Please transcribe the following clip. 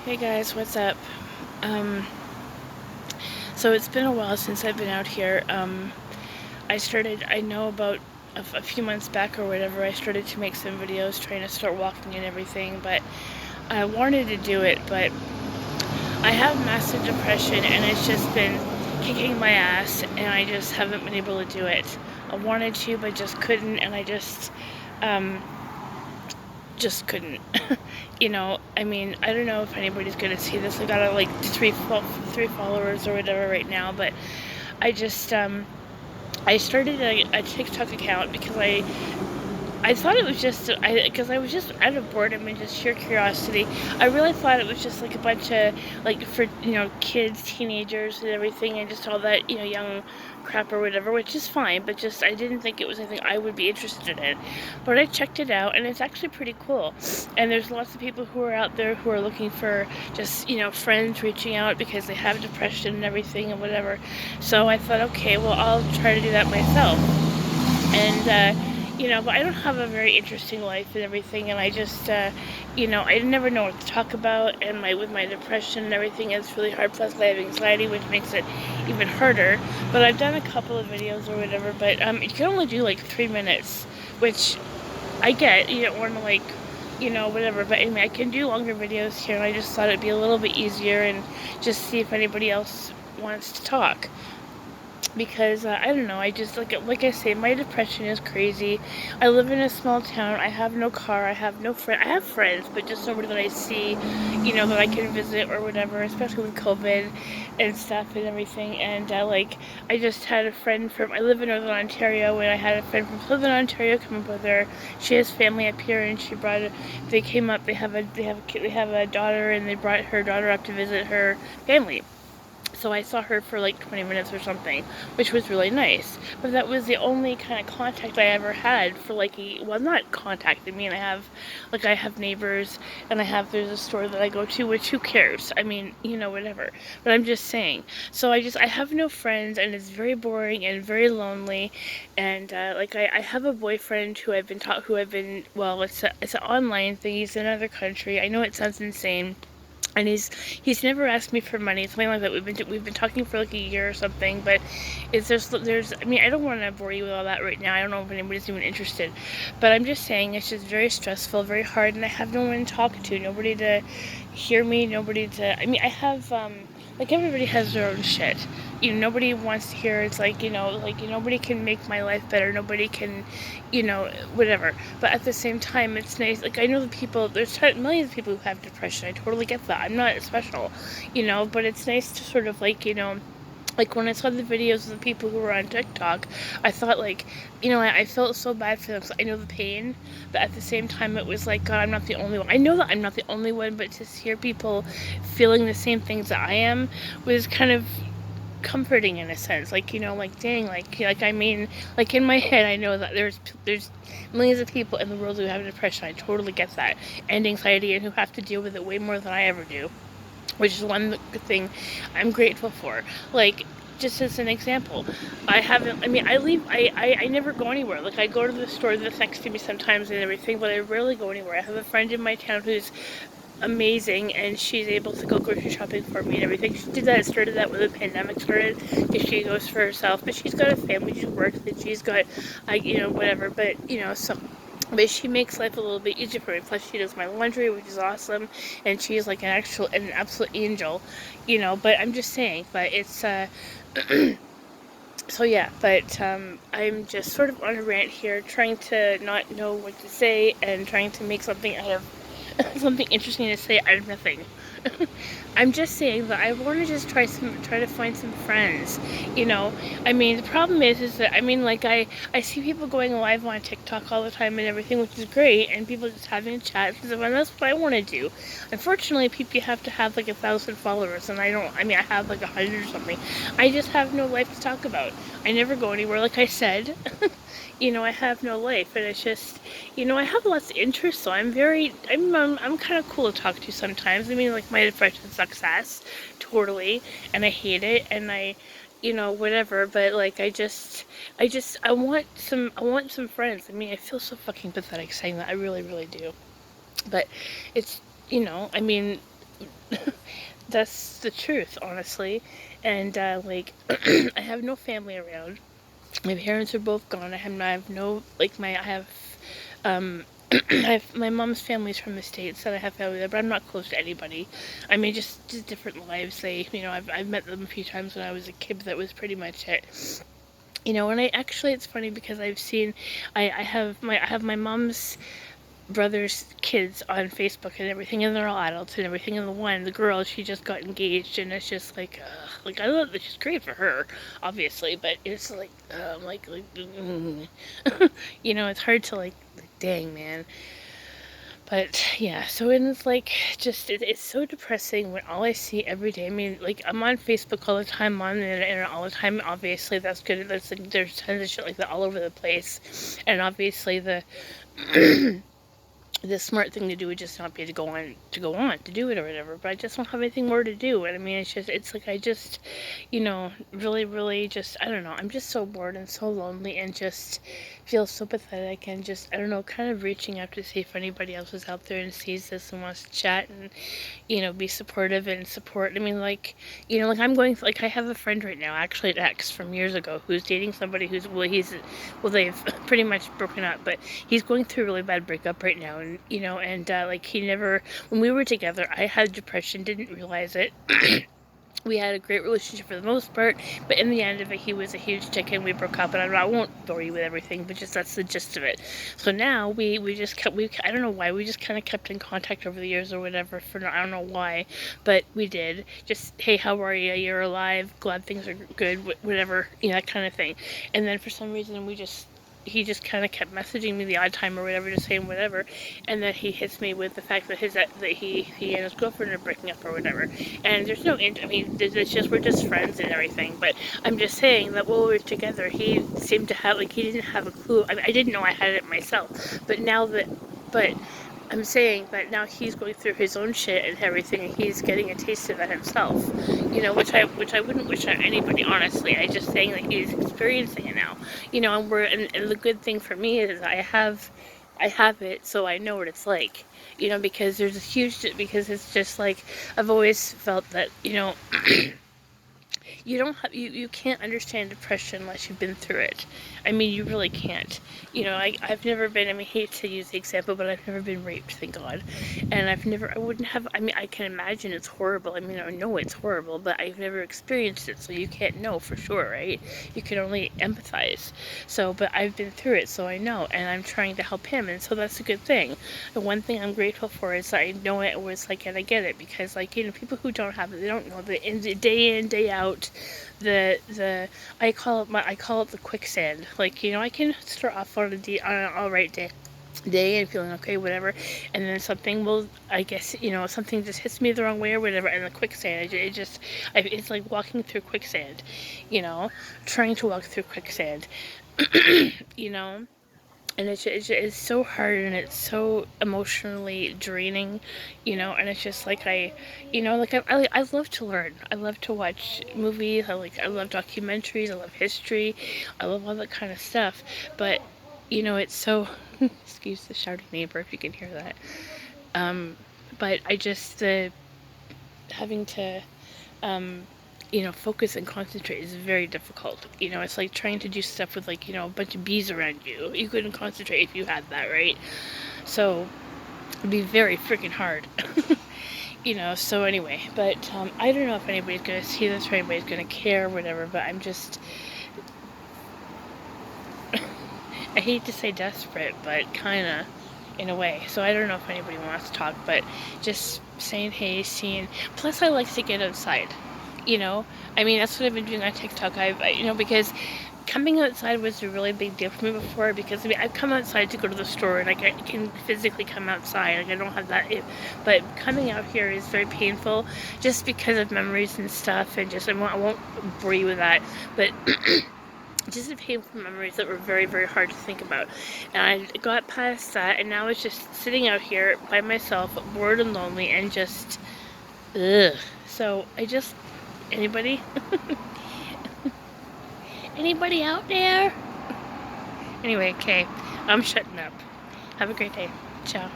Hey guys, what's up? Um, so it's been a while since I've been out here. I know about a few months back or whatever, I started to make some videos trying to start walking and everything, but I wanted to do it, but I have massive depression and it's just been kicking my ass and I just haven't been able to do it. I wanted to, but just couldn't, and um, just couldn't. I mean, I don't know if anybody's gonna see this. I got like three followers or whatever right now, but I just I started a TikTok account because I thought it was just because I was just out of boredom and just sheer curiosity. I really thought it was just like a bunch of like for kids, teenagers, and everything, and just all that young crap or whatever, which is fine. But just I didn't think it was anything I would be interested in. But I checked it out, and it's actually pretty cool. And there's lots of people who are out there who are looking for just friends reaching out because they have depression and everything and whatever. So I thought, okay, well I'll try to do that myself. And but I don't have a very interesting life and everything, and I just I never know what to talk about, and my with my depression and everything, it's really hard. Plus I have anxiety, which makes it even harder. But I've done a couple of videos or whatever, but you can only do like 3 minutes, which I get. You don't want to like whatever, but anyway, I can do longer videos here, and I just thought it'd be a little bit easier and just see if anybody else wants to talk, because I don't know. I just like I say, my depression is crazy. I live in a small town. I have no car. I have no friend. I have friends, but just nobody that I see, that I can visit or whatever. Especially with COVID and stuff and everything. And I just had a friend from. I live in Northern Ontario, and I had a friend from Southern Ontario come up with her. She has family up here, and she brought. They came up. They have a daughter, and they brought her daughter up to visit her family. So I saw her for like 20 minutes or something, which was really nice. But that was the only kind of contact I ever had for well, not contact. I mean, I have neighbors, and there's a store that I go to, which who cares? I mean, whatever. But I'm just saying. So I have no friends, and it's very boring and very lonely. And I have a boyfriend well, it's an online thing. He's in another country. I know it sounds insane, and he's never asked me for money. It's something like that. We've been talking for like a year or something, but there's I mean, I don't want to bore you with all that right now. I don't know if anybody's even interested, but I'm just saying it's just very stressful, very hard, and I have no one to talk to, nobody to hear me, nobody to. I mean, I have like everybody has their own shit. Nobody wants to hear. It's like nobody can make my life better. Nobody can, whatever. But at the same time, it's nice. Like I know the people. There's millions of people who have depression. I totally get that. I'm not special, But it's nice to sort of like when I saw the videos of the people who were on TikTok, I thought I felt so bad for them. So I know the pain, but at the same time, it was like, God, I'm not the only one. I know that I'm not the only one, but to hear people feeling the same things that I am was kind of comforting in a sense. Like dang, I mean, like in my head, I know that there's millions of people in the world who have depression. I totally get that, and anxiety, and who have to deal with it way more than I ever do, which is one thing I'm grateful for. Like, just as an example, I never go anywhere. Like, I go to the store that's next to me sometimes and everything, but I rarely go anywhere. I have a friend in my town who's amazing, and she's able to go grocery shopping for me and everything. She started that when the pandemic started, because she goes for herself, but she's got a family, she works, and she's got, whatever, but, but she makes life a little bit easier for me. Plus, she does my laundry, which is awesome, and she's like an absolute angel, But I'm just saying, but it's so yeah. But I'm just sort of on a rant here, trying to not know what to say and trying to make something out of something interesting to say out of nothing. I'm just saying that I want to just try to find some friends. I mean, the problem is that I see people going live on TikTok all the time and everything, which is great, and people just having a chat. And that's what I want to do. Unfortunately, people have to have like 1,000 followers, and I don't. I mean, I have like 100 or something. I just have no life to talk about. I never go anywhere, like I said. I have no life, and it's just, I have lots of interests, so I'm kind of cool to talk to sometimes. I mean, like, my depression sucks ass, totally, and I hate it, and whatever, but, like, I want some friends. I mean, I feel so fucking pathetic saying that, I really, really do, but it's, I mean, that's the truth, honestly. And like, I have no family around. My parents are both gone. I have no like my I have I have my mom's family's from the States, and I have family there, but I'm not close to anybody. I mean, just different lives. I've met them a few times when I was a kid, but that was pretty much it. And I actually, it's funny because I have my mom's brother's kids on Facebook and everything, and they're all adults and everything. And the girl, she just got engaged, and it's just like, like I love that she's great for her, obviously, but it's like, it's hard to dang man. But yeah, so it's like just it's so depressing when all I see every day. I mean, like I'm on Facebook all the time, on the internet all the time. Obviously, that's good. That's like there's tons of shit like that all over the place, and obviously the smart thing to do would just not be to do it or whatever. But I just don't have anything more to do. And I mean, it's like I just, really, really just, I don't know. I'm just so bored and so lonely and just feel so pathetic and just, I don't know, kind of reaching out to see if anybody else is out there and sees this and wants to chat and, be supportive and support. I mean, like I have a friend right now, actually an ex from years ago, who's dating somebody they've pretty much broken up, but he's going through a really bad breakup right now, and like he never, when we were together, I had depression, didn't realize it. We had a great relationship for the most part, but in the end of it, he was a huge dick and we broke up. And I won't bore you with everything, but just that's the gist of it. So now we just kept, I don't know why, we just kind of kept in contact over the years or whatever. I don't know why, but we did. Just, hey, how are you? You're alive. Glad things are good. Whatever, that kind of thing. And then for some reason, he just kind of kept messaging me the odd time or whatever, just saying whatever, and then he hits me with the fact that he and his girlfriend are breaking up or whatever. And there's no, I mean, it's just we're just friends and everything. But I'm just saying that while we were together, he seemed to have he didn't have a clue. I didn't know I had it myself, but I'm saying that now he's going through his own shit and everything, and he's getting a taste of that himself. Which I wouldn't wish on anybody, honestly. I just saying that he's experiencing it now. And the good thing for me is I have it, so I know what it's like. Because because it's just like I've always felt that you can't understand depression unless you've been through it. I mean, you really can't. I've never been, I mean, I hate to use the example, but I've never been raped, thank God. And I wouldn't have, I mean, I can imagine it's horrible. I mean, I know it's horrible, but I've never experienced it, so you can't know for sure, right? You can only empathize. So, but I've been through it, so I know, and I'm trying to help him, and so that's a good thing. The one thing I'm grateful for is I know it was like, and I get it, because people who don't have it, they don't know that day in, day out, I call it the quicksand. I can start off on an all right day and feeling okay, whatever, and then something will, I guess, something just hits me the wrong way or whatever, and the quicksand, it's like walking through quicksand, trying to walk through quicksand, you know and it's so hard and it's so emotionally draining, and it's just like I love to learn. I love to watch movies. I love documentaries. I love history. I love all that kind of stuff. But it's so excuse the shouting neighbor if you can hear that. But I just having to focus and concentrate is very difficult. It's like trying to do stuff with a bunch of bees around you. You couldn't concentrate if you had that, right? So it'd be very freaking hard. So anyway, but I don't know if anybody's gonna see this or anybody's gonna care or whatever, but I'm just, I hate to say desperate, but kinda, in a way. So I don't know if anybody wants to talk, but just saying hey, seeing, plus I like to get outside. I mean, that's what I've been doing on TikTok. Because coming outside was a really big deal for me before, because I mean, I've come outside to go to the store and I can physically come outside. I don't have that, but coming out here is very painful, just because of memories and stuff, and just I won't bore you with that, but just the painful memories that were very, very hard to think about. And I got past that, and now it's just sitting out here by myself, bored and lonely, and just ugh. So anybody? Anybody out there? Anyway, okay, I'm shutting up. Have a great day. Ciao.